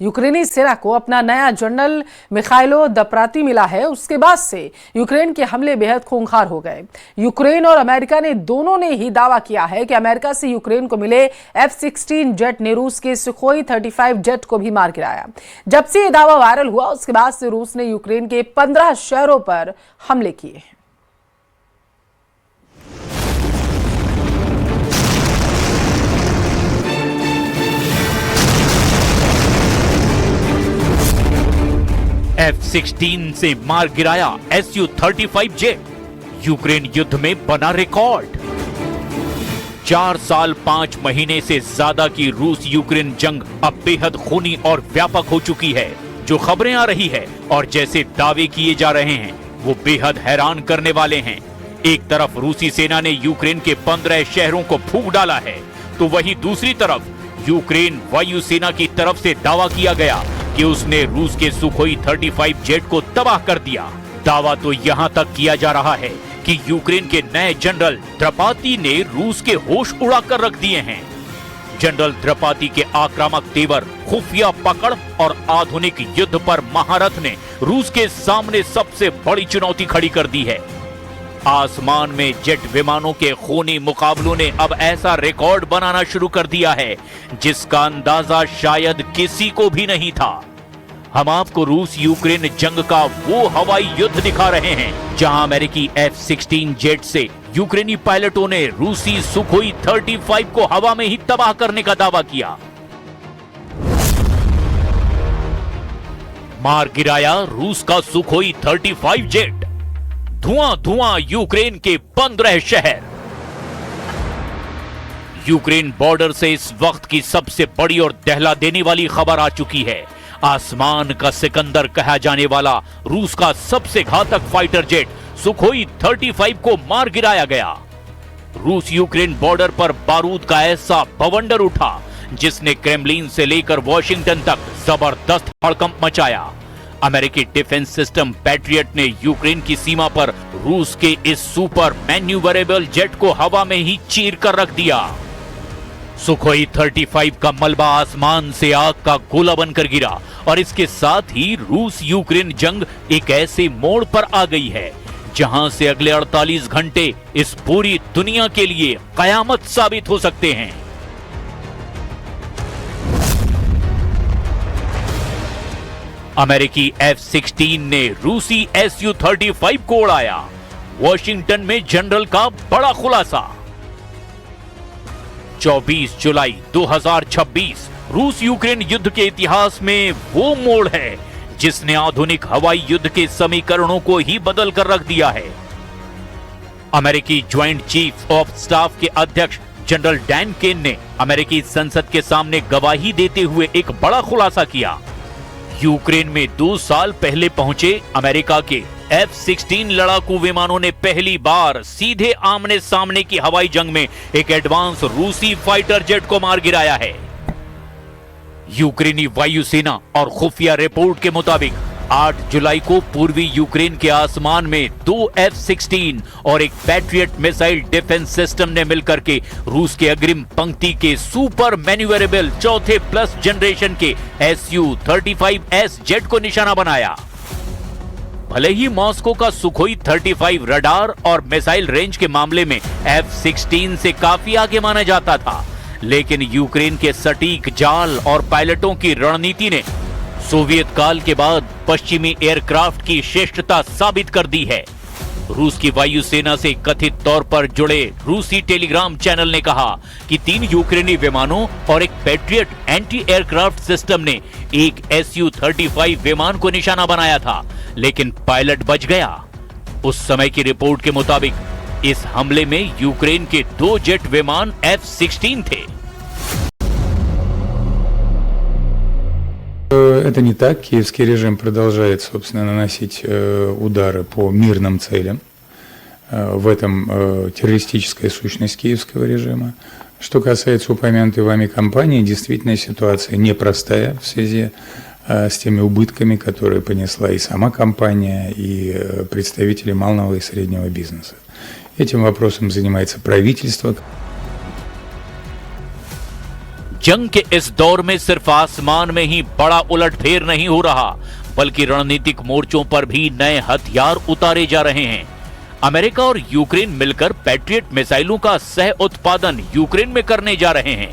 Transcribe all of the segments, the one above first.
यूक्रेनी सेना को अपना नया जनरल मिखाइलो दप्राती मिला है, उसके बाद से यूक्रेन के हमले बेहद खूंखार हो गए। यूक्रेन और अमेरिका ने दोनों ने ही दावा किया है कि अमेरिका से यूक्रेन को मिले F-16 जेट ने रूस के सुखोई 35 जेट को भी मार गिराया। जब से यह दावा वायरल हुआ उसके बाद से रूस ने यूक्रेन के 15 शहरों पर हमले किए हैं। F-16 से मार गिराया Su-35 जेट, यूक्रेन युद्ध में बना रिकॉर्ड। 4 साल 5 महीने से ज्यादा की रूस यूक्रेन जंग अब बेहद खूनी और व्यापक हो चुकी है। जो खबरें आ रही है और जैसे दावे किए जा रहे हैं वो बेहद हैरान करने वाले हैं। एक तरफ रूसी सेना ने यूक्रेन के 15 शहरों को फूंक डाला है, तो वहीं दूसरी तरफ यूक्रेन वायुसेना की तरफ से दावा किया गया कि उसने रूस के सुखोई 35 जेट को तबाह कर दिया। दावा तो यहां तक किया जा रहा है कि यूक्रेन के नए जनरल द्रपाती ने रूस के होश उड़ाकर रख दिए हैं। जनरल द्रपाती के आक्रामक तेवर, खुफिया पकड़ और आधुनिक युद्ध पर महारथ ने रूस के सामने सबसे बड़ी चुनौती खड़ी कर दी है। आसमान में जेट विमानों के खूनी मुकाबलों ने अब ऐसा रिकॉर्ड बनाना शुरू कर दिया है जिसका अंदाजा शायद किसी को भी नहीं था। हम आपको रूस यूक्रेन जंग का वो हवाई युद्ध दिखा रहे हैं जहां अमेरिकी F-16 जेट से यूक्रेनी पायलटों ने रूसी सुखोई 35 को हवा में ही तबाह करने का दावा किया। मार गिराया रूस का सुखोई 35 जेट, धुआं धुआं यूक्रेन के 15 शहर। यूक्रेन बॉर्डर से इस वक्त की सबसे बड़ी और दहला देने वाली खबर आ चुकी है। आसमान का सिकंदर कहा जाने वाला रूस का सबसे घातक फाइटर जेट सुखोई 35 को मार गिराया गया। रूस यूक्रेन बॉर्डर पर बारूद का ऐसा बवंडर उठा जिसने क्रेमलिन से लेकर वॉशिंगटन तक जबरदस्त हड़कंप मचाया। अमेरिकी डिफेंस सिस्टम पैट्रियट ने यूक्रेन की सीमा पर रूस के इस सुपर मैन्यूवरेबल जेट को हवा में ही चीर कर रख दिया। सुखोई 35 का मलबा आसमान से आग का गोला बनकर गिरा और इसके साथ ही रूस यूक्रेन जंग एक ऐसे मोड़ पर आ गई है जहां से अगले 48 घंटे इस पूरी दुनिया के लिए कयामत साबित हो सकते हैं। अमेरिकी F-16 ने रूसी Su-35 को उड़ाया। वॉशिंगटन में जनरल का बड़ा खुलासा। 24 जुलाई 2026 रूस यूक्रेन युद्ध के इतिहास में वो मोड़ है जिसने आधुनिक हवाई युद्ध के समीकरणों को ही बदल कर रख दिया है। अमेरिकी ज्वाइंट चीफ ऑफ स्टाफ के अध्यक्ष जनरल डैन केन ने अमेरिकी संसद के सामने गवाही देते हुए एक बड़ा खुलासा किया। यूक्रेन में 2 साल पहले पहुंचे अमेरिका के F-16 लड़ाकू विमानों ने पहली बार सीधे आमने सामने की हवाई जंग में एक एडवांस रूसी फाइटर जेट को मार गिराया है। यूक्रेनी वायुसेना और खुफिया रिपोर्ट के मुताबिक 8 जुलाई को पूर्वी यूक्रेन के आसमान में 2 F-16 और एक पैट्रियट मिसाइल डिफेंस सिस्टम ने मिलकर के रूस के अग्रिम पंक्ति के सुपर मैन्यूवरेबल चौथे प्लस जनरेशन के Su-35S जेट को निशाना बनाया। भले ही मॉस्को का सुखोई 35 रडार और मिसाइल रेंज के मामले में F-16 से काफी आगे माना जाता था, लेकिन यूक्रेन के सटीक जाल और पायलटों की रणनीति ने सोवियत काल के बाद पश्चिमी एयरक्राफ्ट की श्रेष्ठता साबित कर दी है। रूस की वायुसेना से कथित तौर पर जुड़े रूसी टेलीग्राम चैनल ने कहा कि 3 यूक्रेनी विमानों और एक पैट्रियट एंटी एयरक्राफ्ट सिस्टम ने एक Su-35 विमान को निशाना बनाया था, लेकिन पायलट बच गया। उस समय की रिपोर्ट के मुताबिक इस हमले में यूक्रेन के 2 जेट विमान F-16 थे। Это не так. Киевский режим продолжает, собственно, наносить удары по мирным целям. В этом террористическая сущность киевского режима. Что касается упомянутой вами компании, действительно ситуация непростая в связи с теми убытками, которые понесла и сама компания, и представители малого и среднего бизнеса. Этим вопросом занимается правительство. जंग के इस दौर में सिर्फ आसमान में ही बड़ा उलटफेर नहीं हो रहा, बल्कि रणनीतिक मोर्चों पर भी नए हथियार उतारे जा रहे हैं। अमेरिका और यूक्रेन मिलकर पैट्रियट मिसाइलों का सह उत्पादन यूक्रेन में करने जा रहे हैं।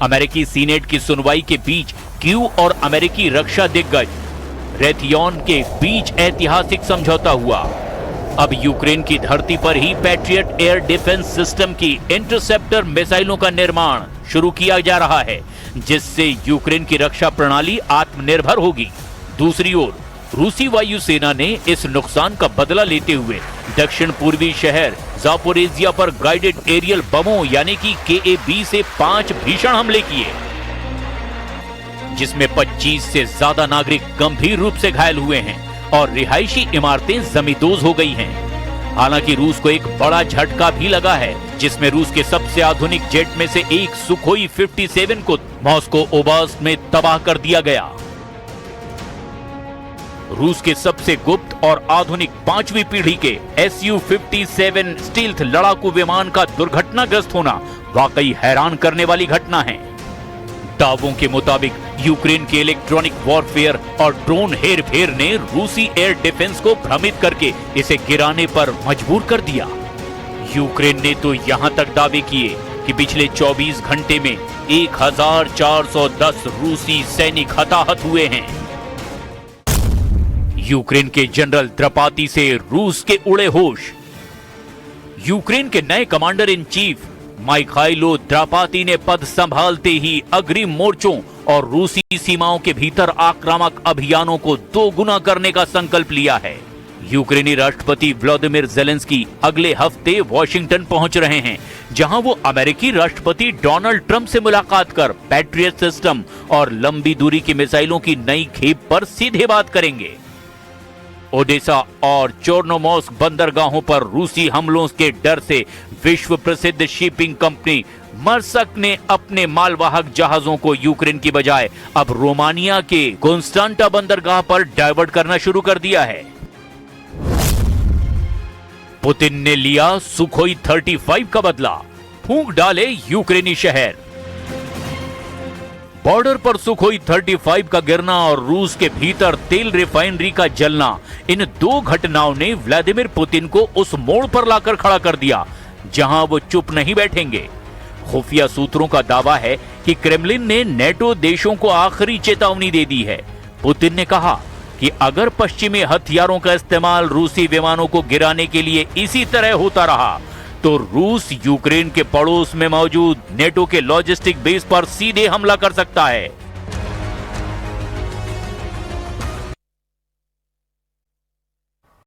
अमेरिकी सीनेट की सुनवाई के बीच कीव और अमेरिकी रक्षा दिग्गज रेथियॉन के बीच ऐतिहासिक समझौता हुआ। अब यूक्रेन की धरती पर ही पैट्रियट एयर डिफेंस सिस्टम की इंटरसेप्टर मिसाइलों का निर्माण शुरू किया जा रहा है, जिससे यूक्रेन की रक्षा प्रणाली आत्मनिर्भर होगी। दूसरी ओर रूसी वायुसेना ने इस नुकसान का बदला लेते हुए दक्षिण पूर्वी शहर जापोरेजिया पर गाइडेड एरियल बमों यानी कि KA-20 से 5 भीषण हमले किए, जिसमें 25 से ज्यादा नागरिक गंभीर रूप से घायल हुए हैं और रिहायशी इमारतें जमींदोज हो गई हैं। हालांकि रूस को एक बड़ा झटका भी लगा है, जिसमें रूस के सबसे आधुनिक जेट में से एक सुखोई 57 को मॉस्को ओब्लास्ट में तबाह कर दिया गया। रूस के सबसे गुप्त और आधुनिक 5वीं पीढ़ी के Su-57 स्टील्थ लड़ाकू विमान का दुर्घटनाग्रस्त होना वाकई हैरान करने वाली घटना है। दावों के मुताबिक यूक्रेन के इलेक्ट्रॉनिक वॉरफेयर और ड्रोन हेरफेर ने रूसी एयर डिफेंस को भ्रमित करके इसे गिराने पर मजबूर कर दिया। यूक्रेन ने तो यहां तक दावे किए कि पिछले 24 घंटे में 1410 रूसी सैनिक हताहत हुए हैं। यूक्रेन के जनरल द्रपाती से रूस के उड़े होश। यूक्रेन के नए कमांडर इन चीफ माइखाइलो द्रापाती ने पद संभालते ही अग्रिम मोर्चों और रूसी सीमाओं के भीतर आक्रामक अभियानों को 2 गुना करने का संकल्प लिया है। यूक्रेनी राष्ट्रपति व्लादिमीर ज़ेलेंस्की अगले हफ्ते वॉशिंगटन पहुंच रहे हैं, जहां वो अमेरिकी राष्ट्रपति डोनाल्ड ट्रंप से मुलाकात कर पैट्रियट सिस्टम और लंबी दूरी की मिसाइलों की नई खेप पर सीधे बात करेंगे। ओडेसा और चोर्नोमोर्स्क बंदरगाहों पर रूसी हमलों के डर से विश्व प्रसिद्ध शिपिंग कंपनी मर्सक ने अपने मालवाहक जहाजों को यूक्रेन की बजाय अब रोमानिया के कॉन्स्टेंटा बंदरगाह पर डाइवर्ट करना शुरू कर दिया है। पुतिन ने लिया सुखोई 35 का बदला, फूंक डाले यूक्रेनी शहर। बॉर्डर पर सुखोई 35 का गिरना और रूस के भीतर तेल रिफाइनरी का जलना, इन 2 घटनाओं ने व्लादिमीर पुतिन को उस मोड़ पर लाकर खड़ा कर दिया जहां वो चुप नहीं बैठेंगे। खुफिया सूत्रों का दावा है कि क्रेमलिन ने नेटो देशों को आखिरी चेतावनी दे दी है। पुतिन ने कहा कि अगर पश्चिमी हथियारों का इस्तेमाल रूसी विमानों को गिराने के लिए इसी तरह होता रहा तो रूस यूक्रेन के पड़ोस में मौजूद नेटो के लॉजिस्टिक बेस पर सीधे हमला कर सकता है।